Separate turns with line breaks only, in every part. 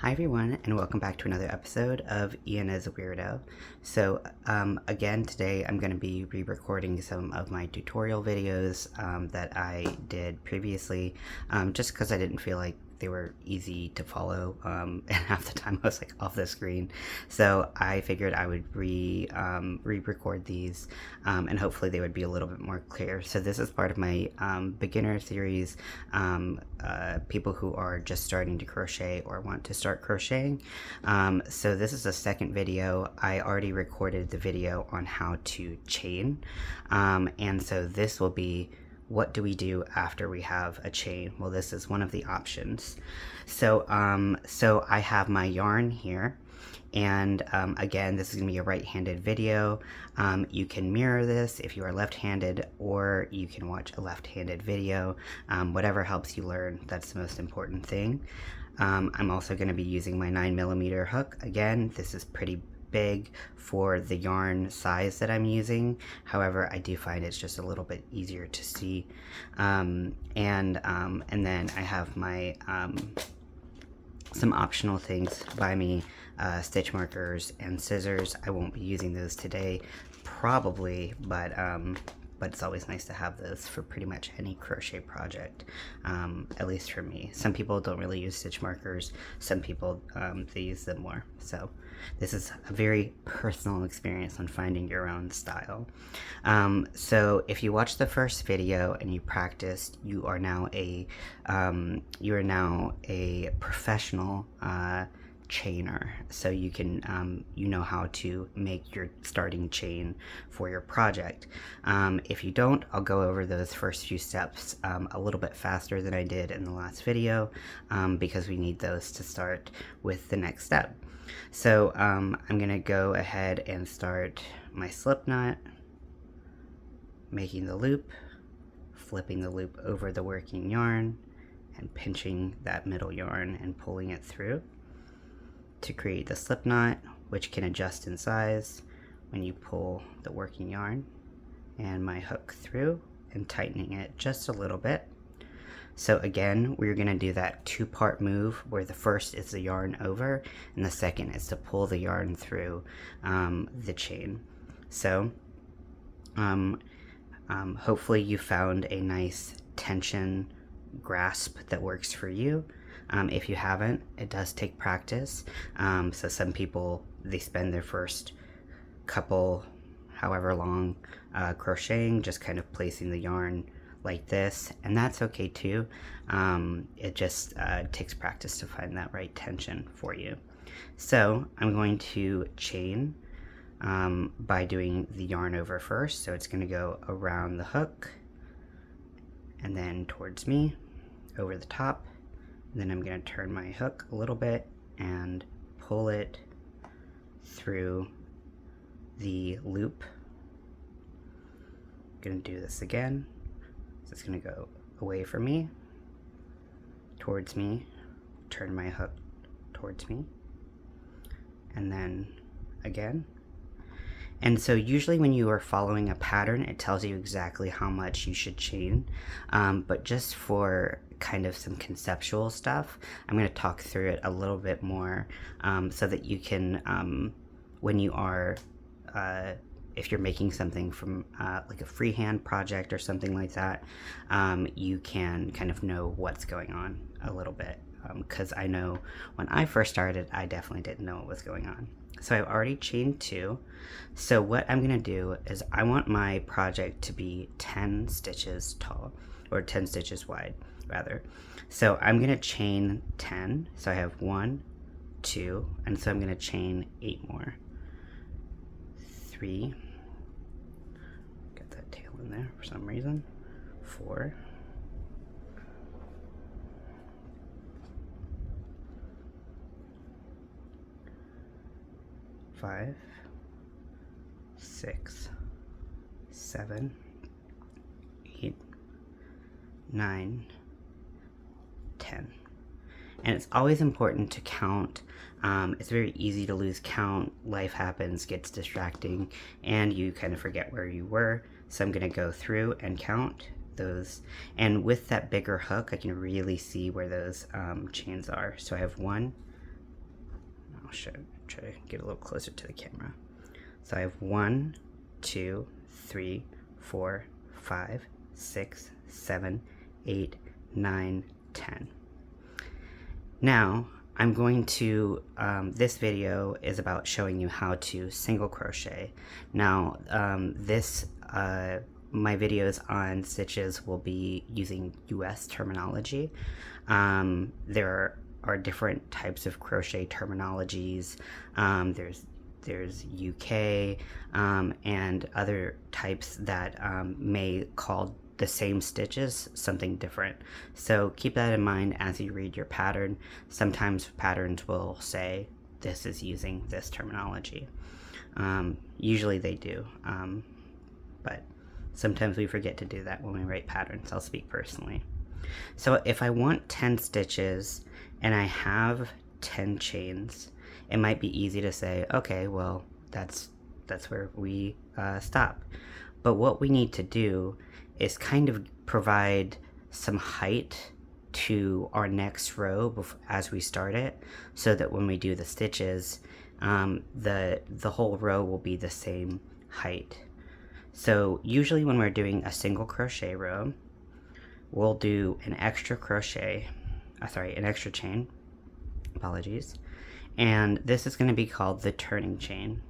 Hi everyone, and welcome back to another episode of Ian is a Weirdo. So again, today I'm going to be re-recording some of my tutorial videos that I did previously, just because I didn't feel like they were easy to follow, and half the time I was like off the screen. So I figured I would re-record these, and hopefully they would be a little bit more clear. So this is part of my beginner series, people who are just starting to crochet or want to start crocheting. So this is the second video. I already recorded the video on how to chain, and so this will be what do we do after we have a chain. Well, this is one of the options. So I have my yarn here, and again, this is going to be a right-handed video. You can mirror this if you are left-handed, or you can watch a left-handed video. Whatever helps you learn, that's the most important thing. I'm also going to be using my 9mm hook. Again, this is pretty big for the yarn size that I'm using. However, I do find it's just a little bit easier to see. And then I have my some optional things by me, stitch markers and scissors. I won't be using those today, probably, but it's always nice to have those for pretty much any crochet project, at least for me. Some people don't really use stitch markers. Some people, they use them more. So this is a very personal experience on finding your own style. So if you watched the first video and you practiced, you are now a professional chainer. So you can you know how to make your starting chain for your project. If you don't, I'll go over those first few steps a little bit faster than I did in the last video, because we need those to start with the next step. So I'm gonna go ahead and start my slip knot, making the loop, flipping the loop over the working yarn, and pinching that middle yarn and pulling it through to create the slip knot, which can adjust in size when you pull the working yarn and my hook through and tightening it just a little bit. So again, we're going to do that two-part move where the first is the yarn over and the second is to pull the yarn through the chain. So hopefully you found a nice tension grasp that works for you. If you haven't, it does take practice. So some people, they spend their first couple, however long, crocheting, just kind of placing the yarn like this, and that's okay too. It just takes practice to find that right tension for you. So I'm going to chain by doing the yarn over first. So it's going to go around the hook and then towards me over the top. Then I'm going to turn my hook a little bit and pull it through the loop. I'm going to do this again. So it's going to go away from me, towards me, turn my hook towards me, and then again. And so usually when you are following a pattern, it tells you exactly how much you should chain, but just for kind of some conceptual stuff, I'm going to talk through it a little bit more, so that you can, when you are, if you're making something from like a freehand project or something like that, you can kind of know what's going on a little bit, because I know when I first started, I definitely didn't know what was going on. So I've already chained 2. So what I'm going to do is I want my project to be 10 stitches tall, or 10 stitches wide rather. So I'm going to chain 10. So I have 1, 2, and so I'm going to chain 8 more. 3, get that tail in there for some reason. 4, 5, 6, 7, 8, 9, 10. And it's always important to count. It's very easy to lose count. Life happens, gets distracting, and you kind of forget where you were. So I'm going to go through and count those. And with that bigger hook, I can really see where those chains are. So I have 1, I'll try to get a little closer to the camera. So I have 1, 2, 3, 4, 5, 6, 7, 8, 9, 10. Now I'm going to, this video is about showing you how to single crochet. Now my videos on stitches will be using US terminology. There are different types of crochet terminologies. There's UK and other types that may call the same stitches something different. So keep that in mind as you read your pattern. Sometimes patterns will say this is using this terminology. Usually they do, but sometimes we forget to do that when we write patterns. I'll speak personally. So if I want 10 stitches and I have 10 chains, it might be easy to say, okay, well, that's where we stop. But what we need to do is kind of provide some height to our next row as we start it, so that when we do the stitches, the whole row will be the same height. So usually when we're doing a single crochet row, we'll do an extra chain, apologies, and this is going to be called the turning chain.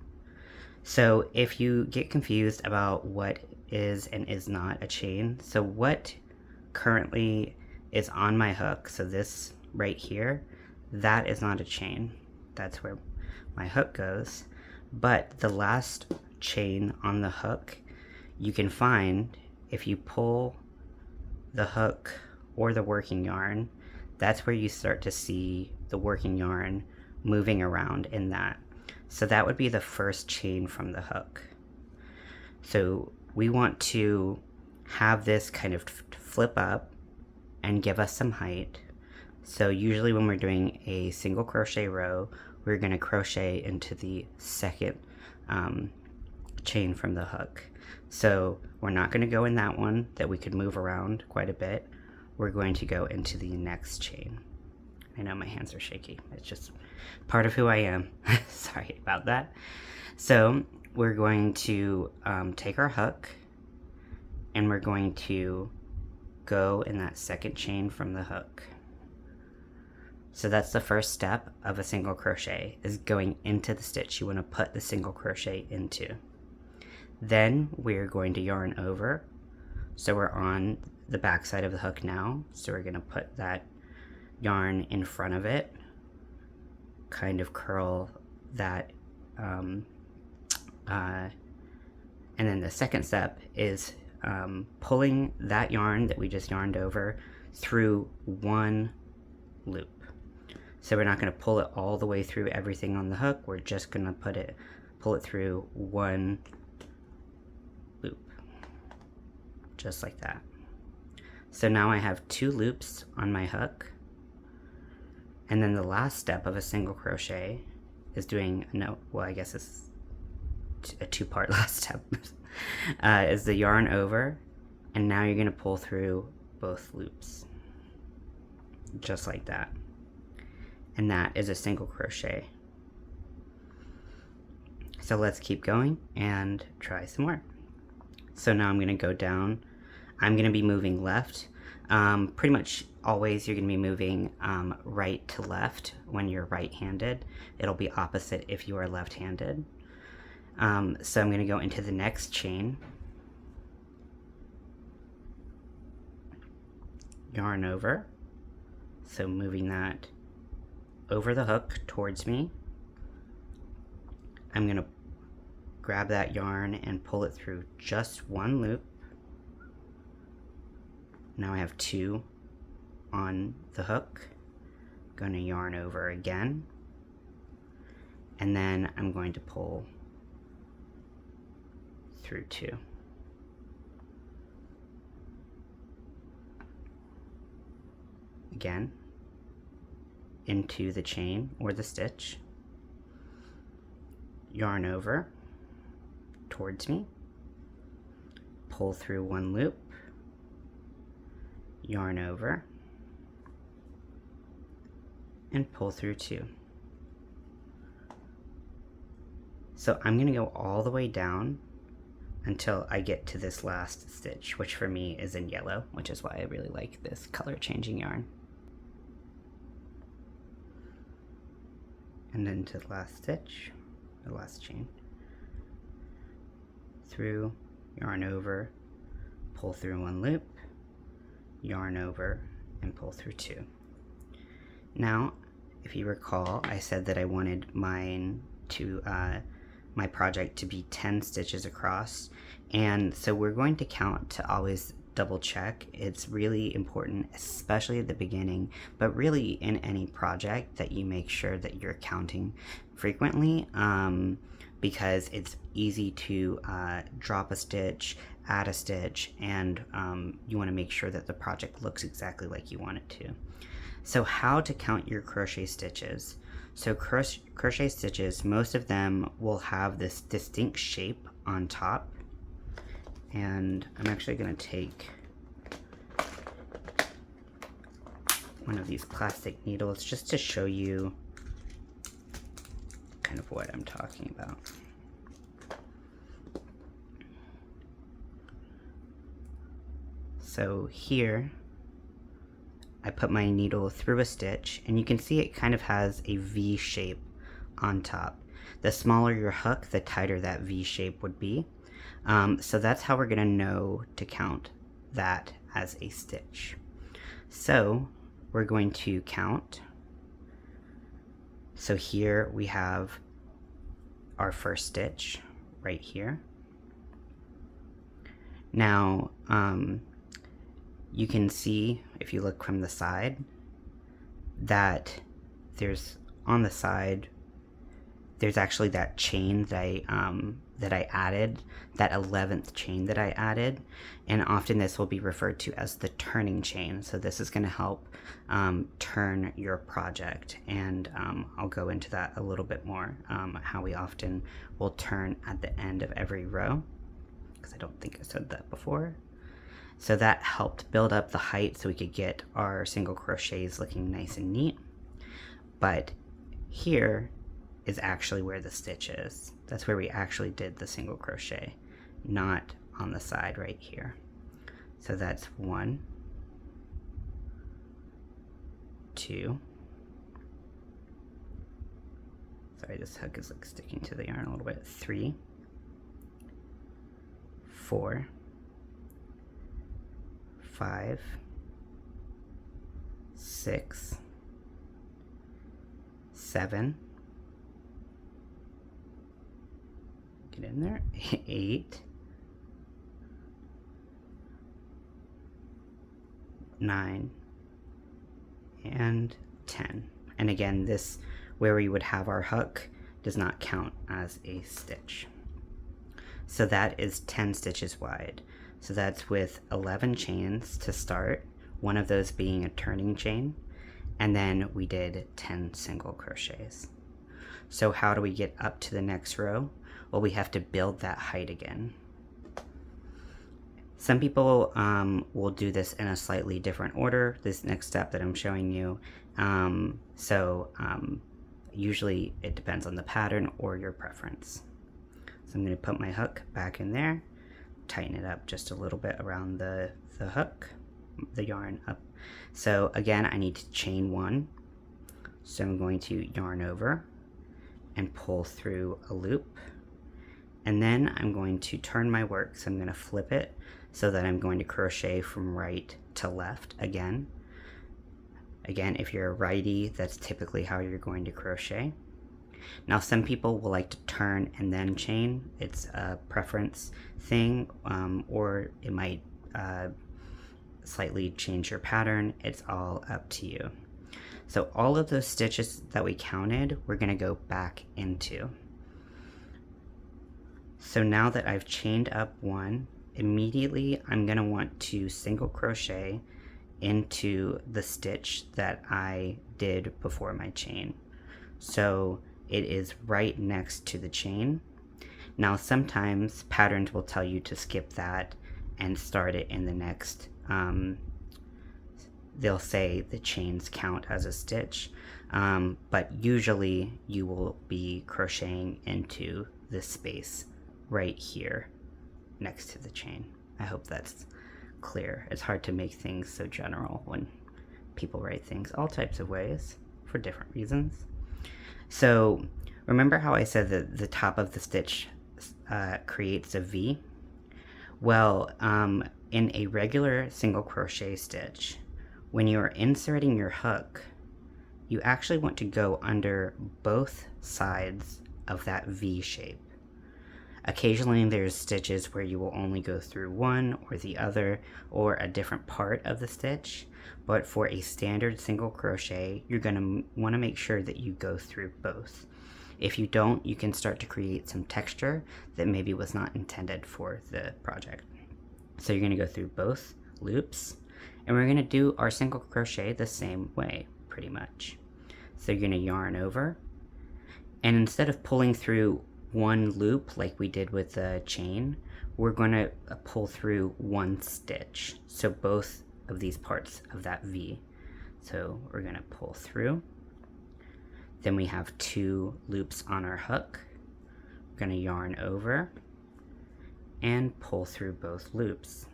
So if you get confused about what is and is not a chain, so what currently is on my hook, so this right here, that is not a chain. That's where my hook goes. But the last chain on the hook, you can find if you pull the hook or the working yarn, that's where you start to see the working yarn moving around in that. So that would be the first chain from the hook. So we want to have this kind of flip up and give us some height. So usually when we're doing a single crochet row, we're going to crochet into the second chain from the hook. So we're not going to go in that one that we could move around quite a bit. We're going to go into the next chain. I know my hands are shaky. It's just part of who I am. Sorry about that. So we're going to take our hook and we're going to go in that second chain from the hook. So that's the first step of a single crochet, is going into the stitch you want to put the single crochet into. Then we're going to yarn over. So we're on the back side of the hook now. So we're going to put that yarn in front of it, kind of curl that, and then the second step is pulling that yarn that we just yarned over through one loop. So we're not going to pull it all the way through everything on the hook. We're just going to pull it through one loop, just like that. So now I have 2 loops on my hook. And then the last step of a single crochet is doing, I guess it's a 2-part last step, is the yarn over, and now you're going to pull through both loops, just like that. And that is a single crochet. So let's keep going and try some more. So now I'm going to go down. I'm going to be moving left. Pretty much always you're going to be moving right to left when you're right-handed. It'll be opposite if you are left-handed. So I'm going to go into the next chain, yarn over, so moving that over the hook towards me. I'm going to grab that yarn and pull it through just one loop. Now I have 2 on the hook. I'm going to yarn over again, and then I'm going to pull through 2. Again, into the chain or the stitch, yarn over towards me, pull through one loop, yarn over, and pull through 2. So I'm going to go all the way down until I get to this last stitch, which for me is in yellow, which is why I really like this color changing yarn. And then to the last stitch, the last chain, through, yarn over, pull through one loop, yarn over, and pull through two. Now, if you recall, I said that I wanted mine to my project to be 10 stitches across, and so we're going to count to always double check. It's really important, especially at the beginning, but really in any project, that you make sure that you're counting frequently, because it's easy to drop a stitch, add a stitch, and you want to make sure that the project looks exactly like you want it to. So how to count your crochet stitches. So crochet stitches, most of them will have this distinct shape on top. And I'm actually going to take one of these plastic needles just to show you kind of what I'm talking about. So here, I put my needle through a stitch, and you can see it kind of has a V shape on top. The smaller your hook, the tighter that V shape would be. So that's how we're going to know to count that as a stitch. So we're going to count. So here we have our first stitch right here. Now, you can see, if you look from the side, that there's on the side, there's actually that chain that I added, that 11th chain that I added, and often this will be referred to as the turning chain. So this is going to help turn your project, and I'll go into that a little bit more, how we often will turn at the end of every row, because I don't think I said that before. So that helped build up the height so we could get our single crochets looking nice and neat. But here is actually where the stitch is. That's where we actually did the single crochet, not on the side right here. So that's 1, 2. Sorry, this hook is like sticking to the yarn a little bit. 3, 4, 5, 6, 7, get in there, 8, 9, and 10. And again, this, where we would have our hook, does not count as a stitch. So that is 10 stitches wide. So that's with 11 chains to start, one of those being a turning chain, and then we did 10 single crochets. So how do we get up to the next row? Well, we have to build that height again. Some people will do this in a slightly different order, this next step that I'm showing you. Usually it depends on the pattern or your preference. So I'm going to put my hook back in there, tighten it up just a little bit around the hook, the yarn up. So again, I need to chain 1. So I'm going to yarn over and pull through a loop. And then I'm going to turn my work. So I'm going to flip it so that I'm going to crochet from right to left again. Again, if you're a righty, that's typically how you're going to crochet. Now, some people will like to turn and then chain. It's a preference thing, or it might slightly change your pattern. It's all up to you. So all of those stitches that we counted, we're going to go back into. So now that I've chained up 1, immediately I'm going to want to single crochet into the stitch that I did before my chain. So it is right next to the chain. Now sometimes patterns will tell you to skip that and start it in the next. They'll say the chains count as a stitch, but usually you will be crocheting into this space right here next to the chain. I hope that's clear. It's hard to make things so general when people write things all types of ways for different reasons. So remember how I said that the top of the stitch creates a V? Well, in a regular single crochet stitch, when you're inserting your hook, you actually want to go under both sides of that V shape. Occasionally there's stitches where you will only go through one or the other or a different part of the stitch, but for a standard single crochet, you're going to want to make sure that you go through both. If you don't, you can start to create some texture that maybe was not intended for the project. So you're going to go through both loops, and we're going to do our single crochet the same way, pretty much. So you're going to yarn over, and instead of pulling through one loop like we did with the chain, we're going to pull through one stitch, so both of these parts of that V. So we're going to pull through, then we have 2 loops on our hook. We're going to yarn over and pull through both loops.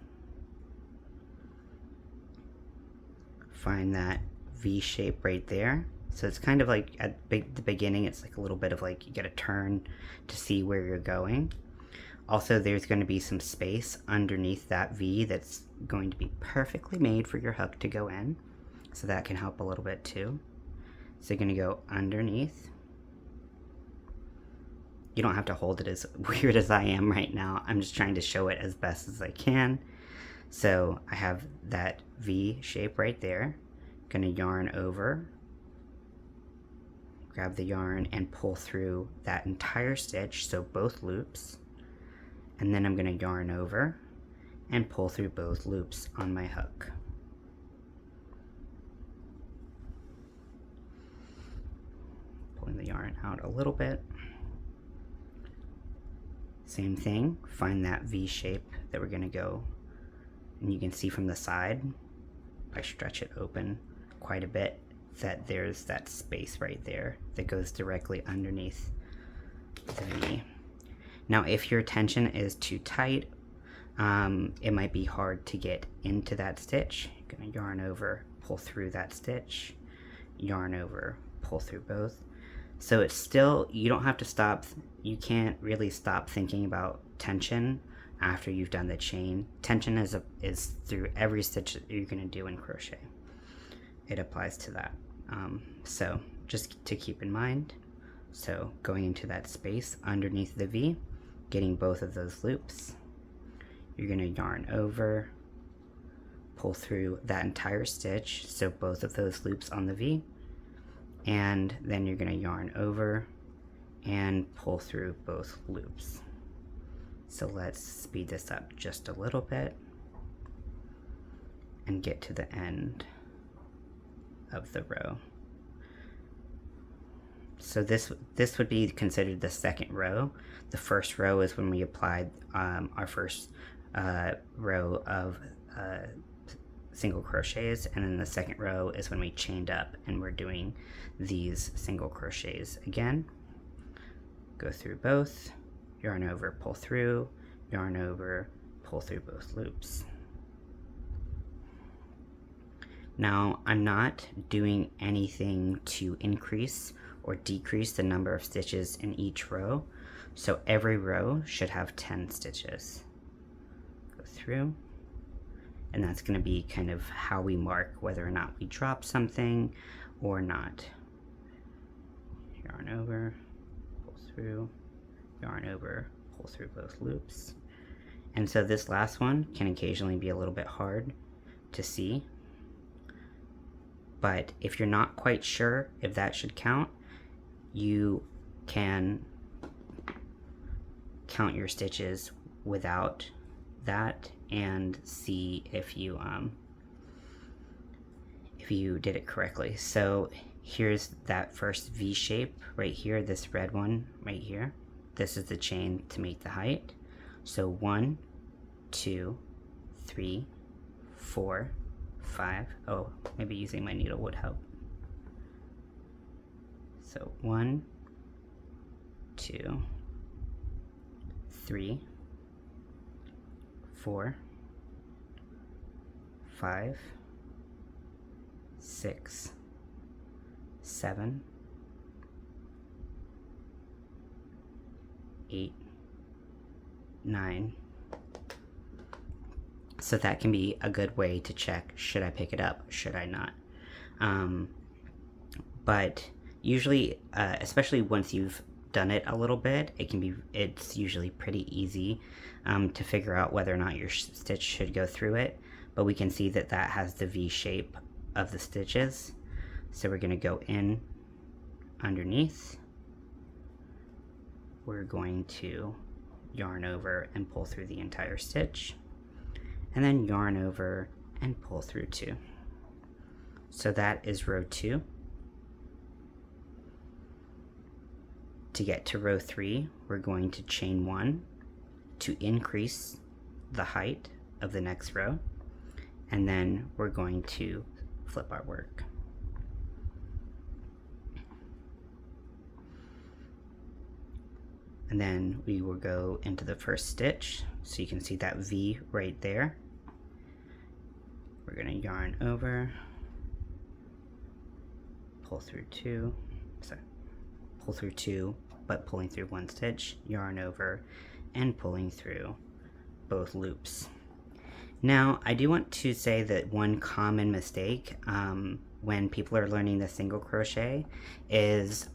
Find that V shape right there. So it's kind of like at the beginning, it's like a little bit of like you get a turn to see where you're going. Also, there's going to be some space underneath that V that's going to be perfectly made for your hook to go in. So that can help a little bit too. So you're going to go underneath. You don't have to hold it as weird as I am right now. I'm just trying to show it as best as I can. So I have that V shape right there. Going to yarn over, grab the yarn and pull through that entire stitch, so both loops, and then I'm going to yarn over and pull through both loops on my hook. Pulling the yarn out a little bit. Same thing, find that V shape that we're going to go, and you can see from the side, if I stretch it open quite a bit, that there's that space right there that goes directly underneath the V. Now if your tension is too tight, it might be hard to get into that stitch. You're going to yarn over, pull through that stitch, yarn over, pull through both. So it's still, you don't have to stop, you can't really stop thinking about tension after you've done the chain. Tension is through every stitch that you're going to do in crochet. It applies to that. So just to keep in mind, so going into that space underneath the V, getting both of those loops, you're going to yarn over, pull through that entire stitch, so both of those loops on the V, and then you're going to yarn over and pull through both loops. So let's speed this up just a little bit and get to the end of the row. So this would be considered the second row. The first row is when we applied our first row of single crochets, and then the second row is when we chained up and we're doing these single crochets again. Go through both, yarn over, pull through, yarn over, pull through both loops. Now, I'm not doing anything to increase or decrease the number of stitches in each row, so every row should have 10 stitches. Go through, and that's going to be kind of how we mark whether or not we drop something or not. Yarn over, pull through, yarn over, pull through both loops. And so this last one can occasionally be a little bit hard to see. But if you're not quite sure if that should count, you can count your stitches without that and see if you did it correctly. So here's that first V shape right here, this red one right here. This is the chain to make the height. So 1, 2, 3, 4, 5. Oh, maybe using my needle would help. So 1, 2, 3, 4, 5, 6, 7, 8, 9. So that can be a good way to check, should I pick it up, should I not? But usually, especially once you've done it a little bit, it's usually pretty easy to figure out whether or not your stitch should go through it. But we can see that that has the V shape of the stitches. So we're going to go in underneath. We're going to yarn over and pull through the entire stitch, and then yarn over and pull through 2. So that is row 2. To get to row 3, we're going to chain 1 to increase the height of the next row, and then we're going to flip our work. And then we will go into the first stitch, so you can see that V right there. We're going to yarn over, pull through 2, pull through 2, but pulling through 1 stitch, yarn over, and pulling through both loops. Now, I do want to say that one common mistake when people are learning the single crochet is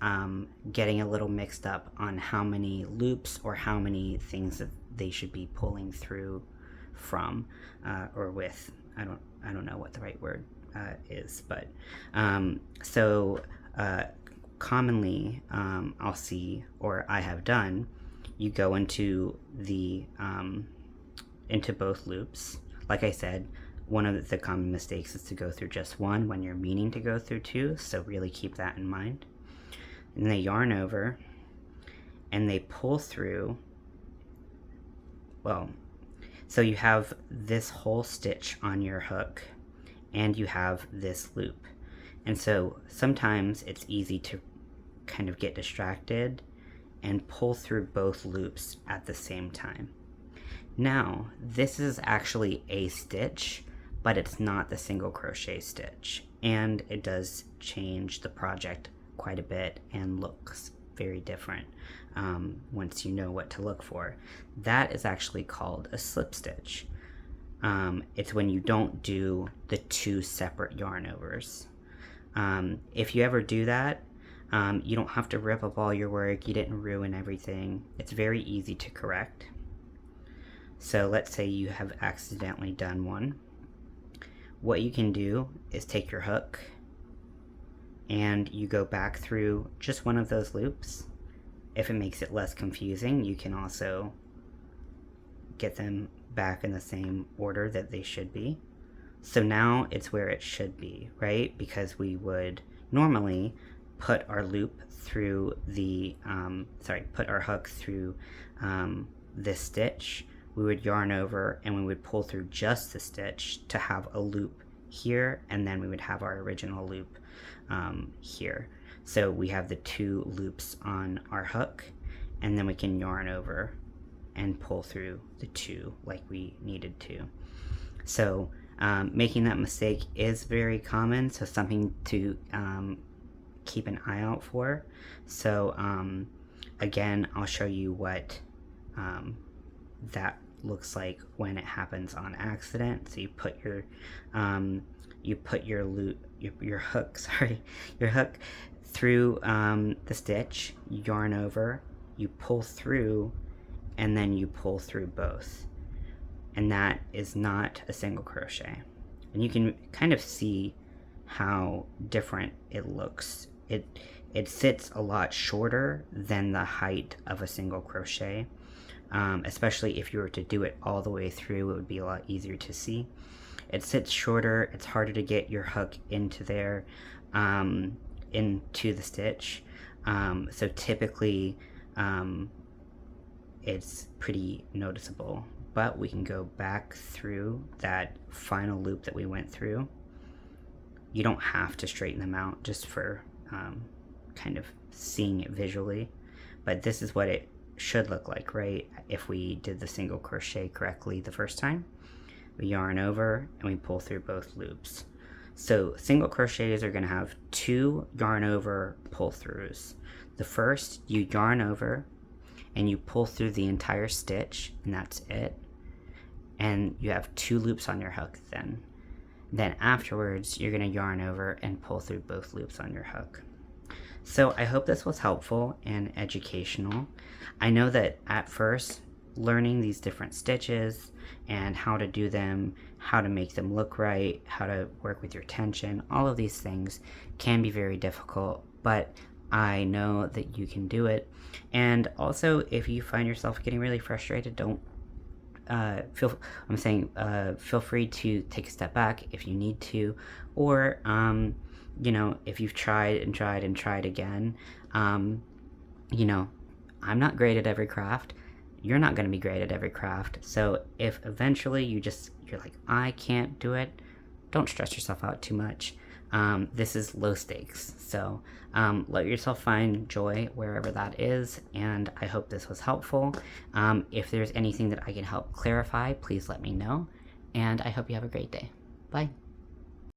getting a little mixed up on how many loops or how many things that they should be pulling through from or with. I don't know what the right word is, but commonly I'll see, or I have done, you go into the into both loops. Like I said, one of the common mistakes is to go through just one when you're meaning to go through 2, so really keep that in mind. And they yarn over and they pull through, well, so you have this whole stitch on your hook and you have this loop. And so sometimes it's easy to kind of get distracted and pull through both loops at the same time. Now, this is actually a stitch, but it's not the single crochet stitch, and it does change the project quite a bit and looks very different once you know what to look for. That is actually called a slip stitch. It's when you don't do the 2 separate yarn overs. If you ever do that, you don't have to rip up all your work, you didn't ruin everything. It's very easy to correct. So let's say you have accidentally done one. What you can do is take your hook and you go back through just one of those loops. If it makes it less confusing, you can also get them back in the same order that they should be. So now it's where it should be, right? Because we would normally put our loop through the, put our hook through this stitch. We would yarn over and we would pull through just the stitch to have a loop here, and then we would have our original loop here. So we have the 2 loops on our hook, and then we can yarn over and pull through the 2 like we needed to. So making that mistake is very common, so something to keep an eye out for. So again, I'll show you what that looks like when it happens on accident. So you put your your hook through the stitch, you yarn over, you pull through, and then you pull through both, and that is not a single crochet. And you can kind of see how different it looks. It sits a lot shorter than the height of a single crochet. Especially if you were to do it all the way through, it would be a lot easier to see. It sits shorter, it's harder to get your hook into there, into the stitch. So typically it's pretty noticeable, but we can go back through that final loop that we went through. You don't have to straighten them out, just for kind of seeing it visually, but this is what it should look like, right? If we did the single crochet correctly the first time. We yarn over and we pull through both loops. So single crochets are going to have 2 yarn over pull throughs. The first, you yarn over and you pull through the entire stitch, and that's it. And you have 2 loops on your hook then. Then afterwards, you're going to yarn over and pull through both loops on your hook. So I hope this was helpful and educational. I know that at first, learning these different stitches and how to do them, how to make them look right, how to work with your tension, all of these things can be very difficult, but I know that you can do it. And also, if you find yourself getting really frustrated, feel free to take a step back if you need to, or you know, if you've tried and tried and tried again, you know, I'm not great at every craft. You're not going to be great at every craft. So if eventually you're like, I can't do it, don't stress yourself out too much. This is low stakes. So let yourself find joy wherever that is. And I hope this was helpful. If there's anything that I can help clarify, please let me know. And I hope you have a great day. Bye.